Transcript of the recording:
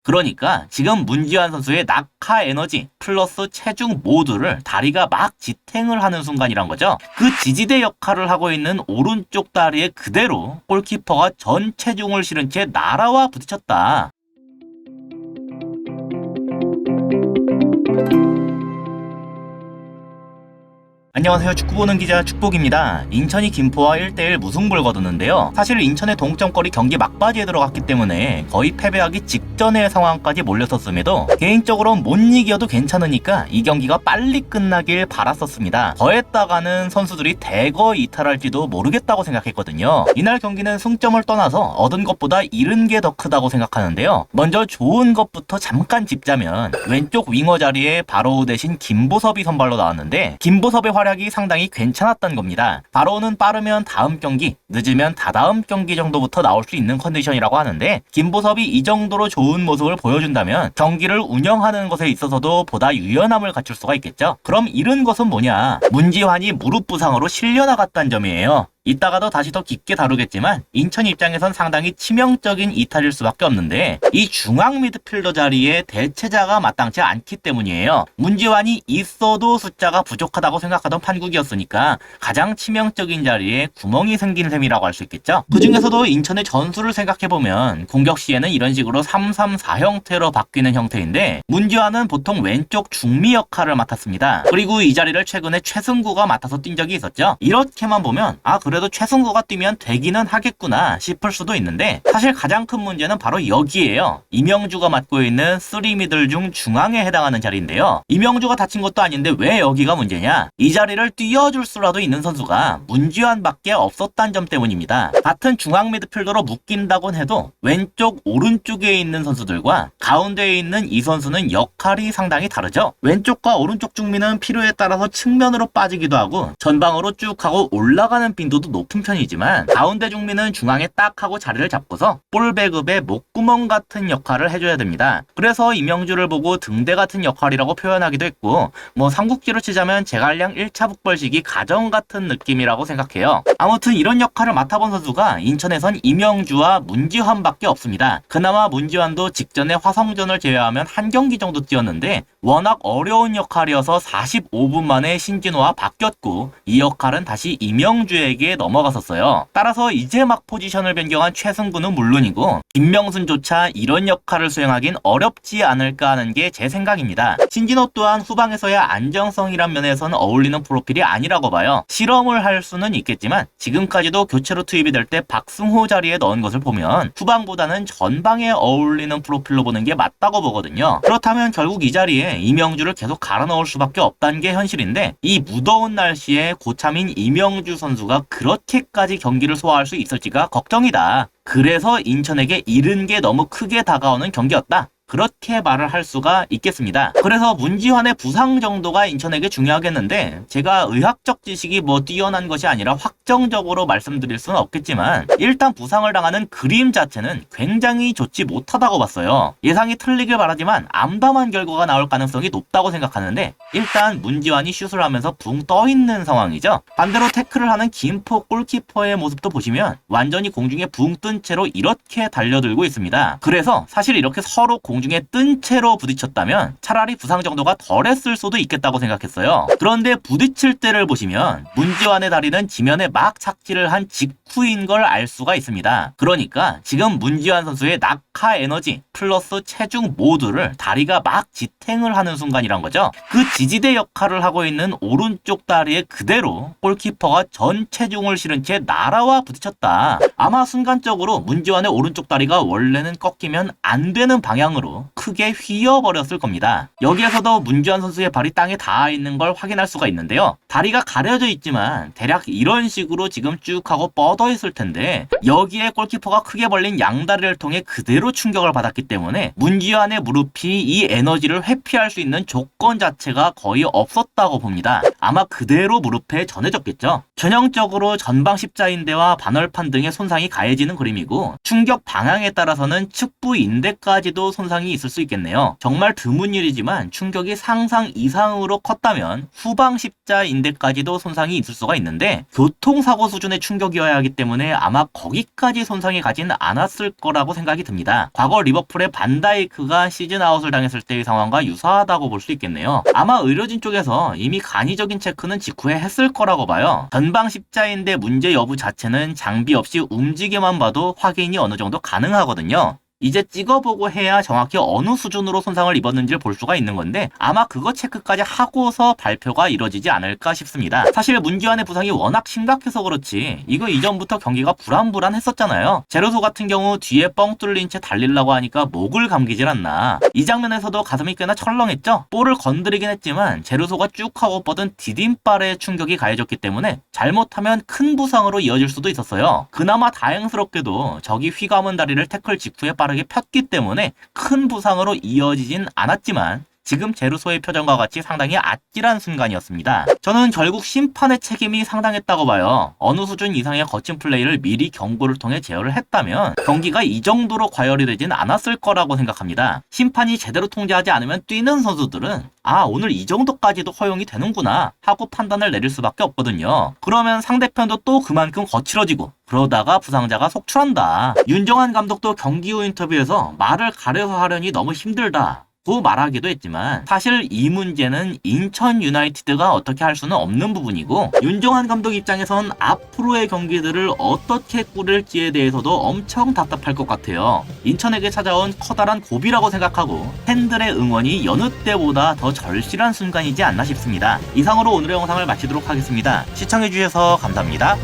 그러니까 지금 문지환 선수의 낙하 에너지 플러스 체중 모두를 다리가 막 지탱을 하는 순간이란 거죠. 그 지지대 역할을 하고 있는 오른쪽 다리에 그대로 골키퍼가 전 체중을 실은 채 날아와 부딪혔다. 안녕하세요. 축구 보는 기자 축복입니다. 인천이 김포와 1대1 무승부를 거뒀는데요. 사실 인천의 동점골이 경기 막바지에 들어갔기 때문에 거의 패배하기 직전의 상황까지 몰렸었음에도 개인적으로 못 이겨도 괜찮으니까 이 경기가 빨리 끝나길 바랐었습니다. 더했다가는 선수들이 대거 이탈할지도 모르겠다고 생각했거든요. 이날 경기는 승점을 떠나서 얻은 것보다 잃은 게 더 크다고 생각하는데요. 먼저 좋은 것부터 잠깐 짚자면 왼쪽 윙어 자리에 바로우 대신 김보섭이 선발로 나왔는데 김보섭의 활약이 상당히 괜찮았던 겁니다. 바로우는 빠르면 다음 경기, 늦으면 다다음 경기 정도부터 나올 수 있는 컨디션이라고 하는데 김보섭이 이 정도로 좋은 모습을 보여준다면 경기를 운영하는 것에 있어서도 보다 유연함을 갖출 수가 있겠죠. 그럼 잃은 것은 뭐냐? 문지환이 무릎 부상으로 실려나갔다는 점이에요. 이따가도 다시 더 깊게 다루겠지만 인천 입장에선 상당히 치명적인 이탈일 수밖에 없는데 이 중앙 미드필더 자리에 대체자가 마땅치 않기 때문이에요. 문지환이 있어도 숫자가 부족하다고 생각하던 판국이었으니까 가장 치명적인 자리에 구멍이 생긴 셈이라고 할 수 있겠죠. 그 중에서도 인천의 전술을 생각해보면 공격 시에는 이런 식으로 3-3-4 형태로 바뀌는 형태인데 문지환은 보통 왼쪽 중미 역할을 맡았습니다. 그리고 이 자리를 최근에 최승구가 맡아서 뛴 적이 있었죠. 이렇게만 보면 그래도 최승구가 뛰면 되기는 하겠구나 싶을 수도 있는데 사실 가장 큰 문제는 바로 여기에요. 이명주가 맡고 있는 3미들 중 중앙에 해당하는 자리인데요. 이명주가 다친 것도 아닌데 왜 여기가 문제냐? 이 자리를 띄워줄 수라도 있는 선수가 문지환밖에 없었단 점 때문입니다. 같은 중앙 미드필더로 묶인다곤 해도 왼쪽 오른쪽에 있는 선수들과 가운데에 있는 이 선수는 역할이 상당히 다르죠. 왼쪽과 오른쪽 중미는 필요에 따라서 측면으로 빠지기도 하고 전방으로 쭉 하고 올라가는 빈도도 높은 편이지만 가운데 중미는 중앙에 딱 하고 자리를 잡고서 볼 배급의 목구멍 같은 역할을 해줘야 됩니다. 그래서 이명주를 보고 등대 같은 역할이라고 표현하기도 했고 삼국지로 치자면 제갈량 1차 북벌식이 가정 같은 느낌이라고 생각해요. 아무튼 이런 역할을 맡아본 선수가 인천에선 이명주와 문지환밖에 없습니다. 그나마 문지환도 직전에 화성전을 제외하면 한 경기 정도 뛰었는데 워낙 어려운 역할이어서 45분 만에 신진호와 바뀌었고 이 역할은 다시 이명주에게 넘어갔었어요. 따라서 이제 막 포지션을 변경한 최승구는 물론이고 김명순조차 이런 역할을 수행하긴 어렵지 않을까 하는 게 제 생각입니다. 신진호 또한 후방에서의 안정성이란 면에서는 어울리는 프로필이 아니라고 봐요. 실험을 할 수는 있겠지만 지금까지도 교체로 투입이 될 때 박승호 자리에 넣은 것을 보면 후방보다는 전방에 어울리는 프로필로 보는 게 맞다고 보거든요. 그렇다면 결국 이 자리에 이명주를 계속 갈아 넣을 수밖에 없다는 게 현실인데 이 무더운 날씨에 고참인 이명주 선수가 그렇게까지 경기를 소화할 수 있을지가 걱정이다. 그래서 인천에게 잃은 게 너무 크게 다가오는 경기였다. 그렇게 말을 할 수가 있겠습니다. 그래서 문지환의 부상 정도가 인천에게 중요하겠는데 제가 의학적 지식이 뛰어난 것이 아니라 확정적으로 말씀드릴 수는 없겠지만 일단 부상을 당하는 그림 자체는 굉장히 좋지 못하다고 봤어요. 예상이 틀리길 바라지만 암담한 결과가 나올 가능성이 높다고 생각하는데 일단 문지환이 슛을 하면서 붕 떠있는 상황이죠. 반대로 태클을 하는 김포 골키퍼의 모습도 보시면 완전히 공중에 붕 뜬 채로 이렇게 달려들고 있습니다. 그래서 사실 이렇게 서로 공중에 뜬 채로 부딪혔다면 차라리 부상 정도가 덜했을 수도 있겠다고 생각했어요. 그런데 부딪힐 때를 보시면 문지환의 다리는 지면에 막 착지를 한 직후인 걸 알 수가 있습니다. 그러니까 지금 문지환 선수의 낙하 에너지 플러스 체중 모두를 다리가 막 지탱을 하는 순간이란 거죠. 그 지지대 역할을 하고 있는 오른쪽 다리에 그대로 골키퍼가 전 체중을 실은 채 날아와 부딪혔다. 아마 순간적으로 문지환의 오른쪽 다리가 원래는 꺾이면 안 되는 방향으로 크게 휘어버렸을 겁니다. 여기에서도 문지환 선수의 발이 땅에 닿아 있는 걸 확인할 수가 있는데요. 다리가 가려져 있지만 대략 이런 식으로 지금 쭉 하고 뻗어 있을 텐데 여기에 골키퍼가 크게 벌린 양다리를 통해 그대로 충격을 받았기 때문에 문지환의 무릎이 이 에너지를 회피할 수 있는 조건 자체가 거의 없었다고 봅니다. 아마 그대로 무릎에 전해졌겠죠. 전형적으로 전방 십자인대와 반월판 등의 손상이 가해지는 그림이고 충격 방향에 따라서는 측부 인대까지도 손상이 있을 수 있겠네요. 정말 드문 일이지만 충격이 상상 이상으로 컸다면 후방 십자인대까지도 손상이 있을 수가 있는데 교통사고 수준의 충격이어야 하기 때문에 아마 거기까지 손상이 가진 않았을 거라고 생각이 듭니다. 과거 리버풀의 반다이크가 시즌 아웃을 당했을 때의 상황과 유사하다고 볼 수 있겠네요. 아마 의료진 쪽에서 이미 간이적인 체크는 직후에 했을 거라고 봐요. 전방 십자인대 문제 여부 자체는 장비 없이 움직여만 봐도 확인이 어느 정도 가능하거든요. 이제 찍어보고 해야 정확히 어느 수준으로 손상을 입었는지를 볼 수가 있는 건데 아마 그거 체크까지 하고서 발표가 이뤄지지 않을까 싶습니다. 사실 문기환의 부상이 워낙 심각해서 그렇지 이거 이전부터 경기가 불안불안했었잖아요. 제르소 같은 경우 뒤에 뻥 뚫린 채 달리려고 하니까 목을 감기질 않나. 이 장면에서도 가슴이 꽤나 철렁했죠. 볼을 건드리긴 했지만 제르소가 쭉 하고 뻗은 디딤발에 충격이 가해졌기 때문에 잘못하면 큰 부상으로 이어질 수도 있었어요. 그나마 다행스럽게도 적이 휘감은 다리를 태클 직후에 빠르게 폈기 때문에 큰 부상으로 이어지진 않았지만 지금 제르소의 표정과 같이 상당히 아찔한 순간이었습니다. 저는 결국 심판의 책임이 상당했다고 봐요. 어느 수준 이상의 거친 플레이를 미리 경고를 통해 제어를 했다면 경기가 이 정도로 과열이 되진 않았을 거라고 생각합니다. 심판이 제대로 통제하지 않으면 뛰는 선수들은 오늘 이 정도까지도 허용이 되는구나 하고 판단을 내릴 수밖에 없거든요. 그러면 상대편도 또 그만큼 거칠어지고 그러다가 부상자가 속출한다. 윤정환 감독도 경기 후 인터뷰에서 말을 가려서 하려니 너무 힘들다 고 말하기도 했지만 사실 이 문제는 인천 유나이티드가 어떻게 할 수는 없는 부분이고 윤정환 감독 입장에선 앞으로의 경기들을 어떻게 꾸릴지에 대해서도 엄청 답답할 것 같아요. 인천에게 찾아온 커다란 고비라고 생각하고 팬들의 응원이 여느 때보다 더 절실한 순간이지 않나 싶습니다. 이상으로 오늘의 영상을 마치도록 하겠습니다. 시청해주셔서 감사합니다.